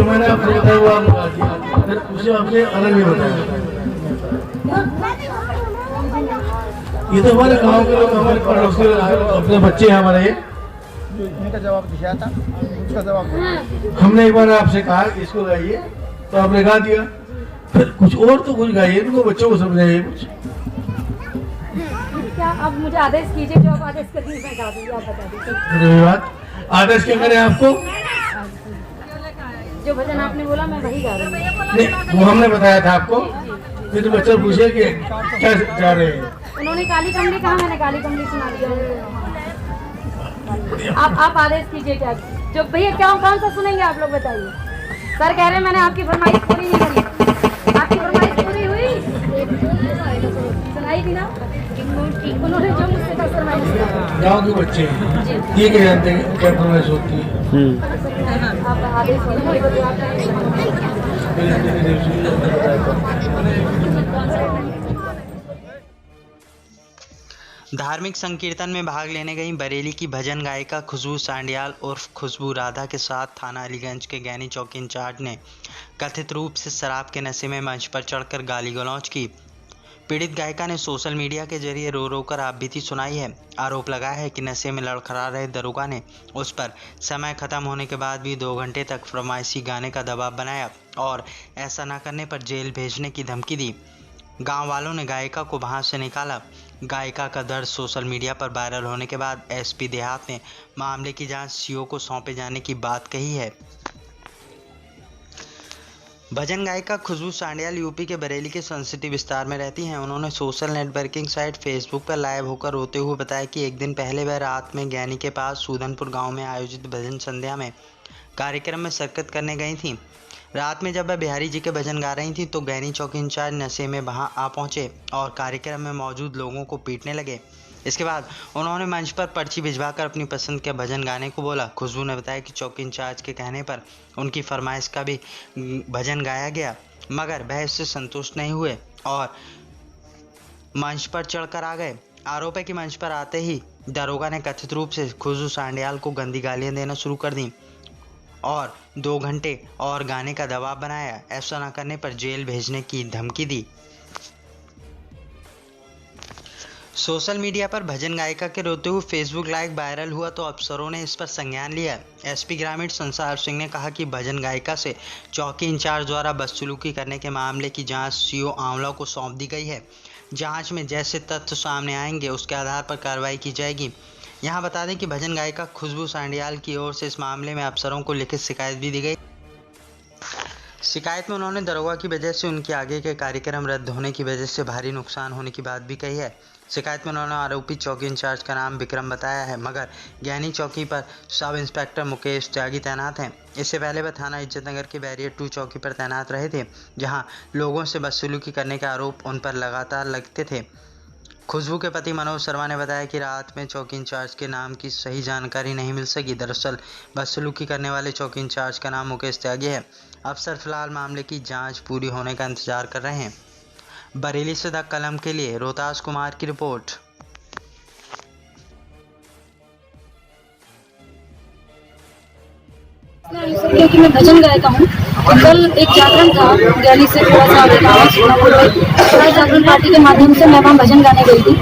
मैंने आपसे बताया वो आपने बता दिया, फिर उसे आपने अलग नहीं बताया। ये तो हमारे गांव के लोग, हमारे पड़ोस के अपने बच्चे हैं हमारे। इनका जवाब दिया था, उसका जवाब हमने एक बार आपसे कहा कि इसको गाइए तो आपने गा दिया, फिर कुछ और तो कुछ गाइए, इनको बच्चों को समझाइए कुछ। क्या अब मुझे आदेश कीजिए, जो आप आदेश करिए मैं गा दूंगी, आप बता दीजिए। मेरी बात आदेश क्या करें आपको? जो भजन आपने बोला मैं वही गा रही हूँ। नहीं, वो हमने बताया था आपको, फिर बच्चा पूछे कि क्या जा रहे हैं। उन्होंने काली कमली कहा, मैंने काली कमली सुना दिया। आप आदेश कीजिए क्या, जो भैया क्या कौन सा सुनेंगे आप लोग बताइए। सर कह रहे हैं मैंने आपकी फरमाइश पूरी नहीं करी। आपकी फरमाइश पूरी हुई, सुनाई थी ना उन्होंने जो मुझसे था फरमाइश। गाँव के बच्चे ये क्या जानते हैं क्या फरमाइश होती है। आप आदेश धार्मिक संकीर्तन में भाग लेने गई बरेली की भजन गायिका खुशबू सांडियाल उर्फ खुशबू राधा के साथ थाना अलीगंज के गैनी चौकी इंचार्ज ने कथित रूप से शराब के नशे में मंच पर चढ़कर गाली गलौज की। पीड़ित गायिका ने सोशल मीडिया के जरिए रो रो कर आपबीती सुनाई है। आरोप लगाया है कि नशे में लड़खड़ा रहे दरोगा ने उस पर समय खत्म होने के बाद भी 2 घंटे तक फरमाइशी गाने का दबाव बनाया और ऐसा न करने पर जेल भेजने की धमकी दी। गांव वालों ने गायिका को वहां से निकाला। गायिका का दर्द सोशल मीडिया पर वायरल होने के बाद एसपी देहात ने मामले की जांच सीओ को सौंपे जाने की बात कही है। भजन गायिका खुशबू सांडियाल यूपी के बरेली के संस्कृति विस्तार में रहती हैं। उन्होंने सोशल नेटवर्किंग साइट फेसबुक पर लाइव होकर रोते हुए बताया कि एक दिन पहले वह रात में गैनी के पास सूदनपुर गांव में आयोजित भजन संध्या में कार्यक्रम में शिरकत करने गई थी। रात में जब वह बिहारी जी के भजन गा रही थी तो गैनी चौकी इंचार्ज नशे में वहां आ पहुंचे और कार्यक्रम में मौजूद लोगों को पीटने लगे। इसके बाद उन्होंने मंच पर पर्ची भिजवाकर अपनी पसंद के भजन गाने को बोला। खुशबू ने बताया कि चौकी इंचार्ज के कहने पर उनकी फरमाइश का भी भजन गाया गया, मगर वह इससे संतुष्ट नहीं हुए और मंच पर चढ़कर आ गए। आरोप है कि मंच पर आते ही दरोगा ने कथित रूप से खुशबू सांडियाल को गंदी गालियां देना शुरू कर दी और 2 घंटे और गाने का दबाव बनाया। ऐसा न करने पर जेल भेजने की धमकी दी। सोशल मीडिया पर भजन गायिका के रोते हुए फेसबुक लाइव वायरल हुआ तो अफसरों ने इस पर संज्ञान लिया। एसपी ग्रामीण संसार सिंह ने कहा कि भजन गायिका से चौकी इंचार्ज द्वारा बदसलूकी करने के मामले की जांच सीओ आंवला को सौंप दी गई है। जांच में जैसे तथ्य सामने आएंगे उसके आधार पर कार्रवाई की जाएगी। यहाँ बता दें कि भजन गायिका खुशबू सांडियाल की ओर से इस मामले में अफसरों को लिखित शिकायत भी दी गई। शिकायत में उन्होंने दरोगा की वजह से उनके आगे के कार्यक्रम रद्द होने की वजह से भारी नुकसान होने की बात भी कही है। शिकायत में उन्होंने आरोपी चौकी इंचार्ज का नाम विक्रम बताया है, मगर गैनी चौकी पर सब इंस्पेक्टर मुकेश त्यागी तैनात हैं। इससे पहले वह थाना इज्जतनगर के बैरियर 2 चौकी पर तैनात रहे थे, जहां लोगों से बदसलूकी करने के आरोप उन पर लगातार लगते थे। खुशबू के पति मनोज शर्मा ने बताया कि रात में चौकी इंचार्ज के नाम की सही जानकारी नहीं मिल सकी। दरअसल बदसलूकी करने वाले चौकी इंचार्ज का नाम मुकेश त्यागी है। अफसर फिलहाल मामले की जांच पूरी होने का इंतजार कर रहे हैं। बरेली से द कलम के लिए रोहतास कुमार की रिपोर्ट। क्योंकि मैं भजन गायिका हूँ। कल एक जागरण था, गैली से थोड़ा सा थोड़ा जागरण पार्टी के माध्यम से मैं वहाँ भजन गाने गई थी।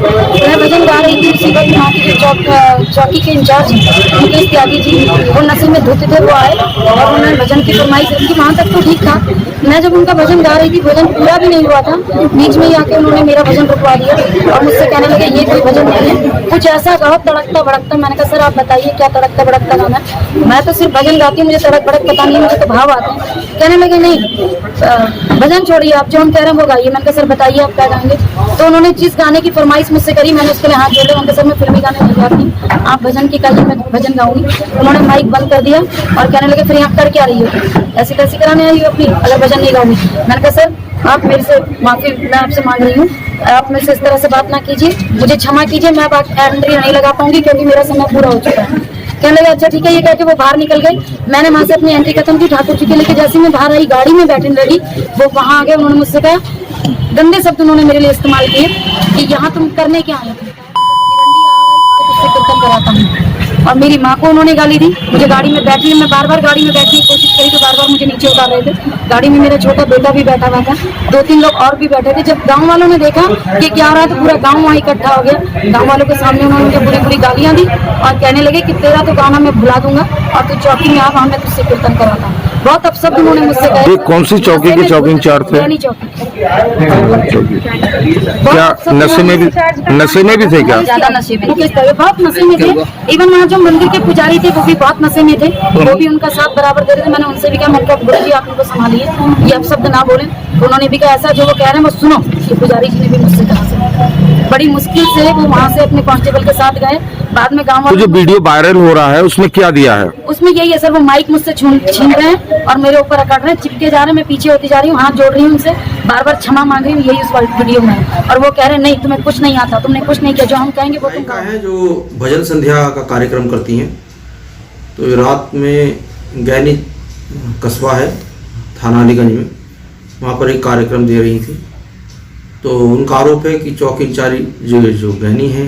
मैं भजन गा रही थी, उसी वक्त वहाँ की जो चौकी के इंचार्ज मुकेश त्यागी जी, वो नशे में धुत थे, वो आए और उन्होंने भजन की फरमाइश रखी। वहाँ तक तो ठीक था। मैं जब उनका भजन गा रही थी, भजन पूरा भी नहीं हुआ था, बीच में ही आके उन्होंने मेरा भजन रुकवा दिया और मुझसे कहने लगे ये कोई भजन नहीं है, कुछ ऐसा गाओ तड़कता भड़कता। मैंने कहा सर आप बताइए क्या तड़कता भड़कता गाना है, मैं तो सिर्फ भजन गाती हूँ, मुझे तड़क भड़क पता नहीं, मुझे तो भाव आते हैं। कहने लगे नहीं भजन छोड़िए, आप जो हम कह रहे हैं वो गाइए। मैंने कहा सर बताइए आप क्या गाएंगे। तो उन्होंने जिस गाने की फरमाइश मुझसे करी, मैंने उसके लिए हाथ जोड़े। उनके सर मैं फिल्मी गाने नहीं गाती, आप भजन की गाइए, मैं भजन गाऊंगी। उन्होंने माइक बंद कर दिया और कहने लगे फिर यहाँ कर क्या रही हो, ऐसी तैसी कराने आई हो अपनी, अगर भजन नहीं गाऊंगी। मैंने कहा सर आप मेरे से माफी मैं आपसे मांग रही हूँ, आप मेरे से इस तरह से बात ना कीजिए, मुझे क्षमा कीजिए, मैं अब एंट्री नहीं लगा पाऊंगी क्योंकि मेरा समय पूरा हो चुका है। कहने लगे अच्छा ठीक है, ये कह के वो बाहर निकल गई। मैंने वहां से अपनी एंट्री खत्म की, ठाकुर जी के लेके जैसे मैं बाहर आई, गाड़ी में बैठने लगी, वो वहां आ गए। उन्होंने मुझसे कहा, गंदे शब्द उन्होंने मेरे लिए इस्तेमाल किए कि यहाँ तुम करने क्या आए थे, कीरंडी आ गई, तुझसे कीर्तन कराता हूँ। और मेरी माँ को उन्होंने गाली दी। मुझे गाड़ी में बैठी, मैं बार बार गाड़ी में बैठने की कोशिश करी तो बार बार मुझे नीचे उतार रहे थे। गाड़ी में मेरा छोटा बेटा भी बैठा हुआ था, 2-3 लोग और भी बैठे थे। जब गाँव वालों ने देखा कि क्या हो रहा है तो पूरा गाँव वहाँ इकट्ठा हो गया। गाँव वालों के सामने उन्होंने मुझे बुरी बुरी गालियाँ दी और कहने लगे कि तेरा तो गाना मैं भुला दूंगा और तू चौकी में आ, वहाँ मैं तुझसे कीर्तन कराता हूँ। बहुत अपशब्द उन्होंने मुझसे कहे। ये कौन सी चौकी के चौकी इंचार्ज थे? गैनी चौकी। क्या नशे में भी थे क्या? ज्यादा नशे में, बहुत नशे में थे। इवन वहाँ जो मंदिर के पुजारी थे वो भी बहुत नशे में थे, वो भी उनका साथ बराबर दे रहे थे। मैंने उनसे भी कहा, मैंने कहा गुरु जी आप उनको संभालिए, ये अपशब्द ना बोले। तो उन्होंने भी कहा ऐसा जो वो कह रहे हैं वो सुनो। कि पुजारी जी ने भी मुझसे कहा, बड़ी मुश्किल से वो वहाँ से अपने कांस्टेबल के साथ गए। बाद में गाँव तो जो वीडियो वायरल हो रहा है उसमें क्या दिया है? उसमें यही है सर, वो माइक मुझसे छीन रहे हैं और मेरे ऊपर अकड़ रहे हैं, चिपके जा रहे हैं। मैं पीछे होती जा रही हूँ, हाथ जोड़ रही हूँ उनसे, बार बार क्षमा मांग रही हूँ, यही उस वीडियो में है। और वो कह रहे हैं नहीं तुम्हें कुछ नहीं आता, तुमने कुछ नहीं किया, जो हम कहेंगे वो तुम है। जो भजन संध्या का कार्यक्रम करती हैं, तो रात में गैनी कस्बा है थाना अलीगंज में, वहाँ पर एक कार्यक्रम दे रही थी। तो उनका आरोप है कि चौक इंचार्ज जो गैनी हैं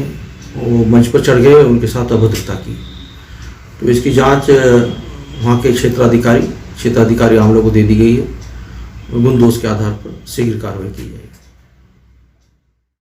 वो मंच पर चढ़ गए, उनके साथ अभद्रता की। तो इसकी जांच वहाँ के क्षेत्राधिकारी आमलों को दे दी गई है। गुण दोष के आधार पर शीघ्र कार्रवाई की जाएगी।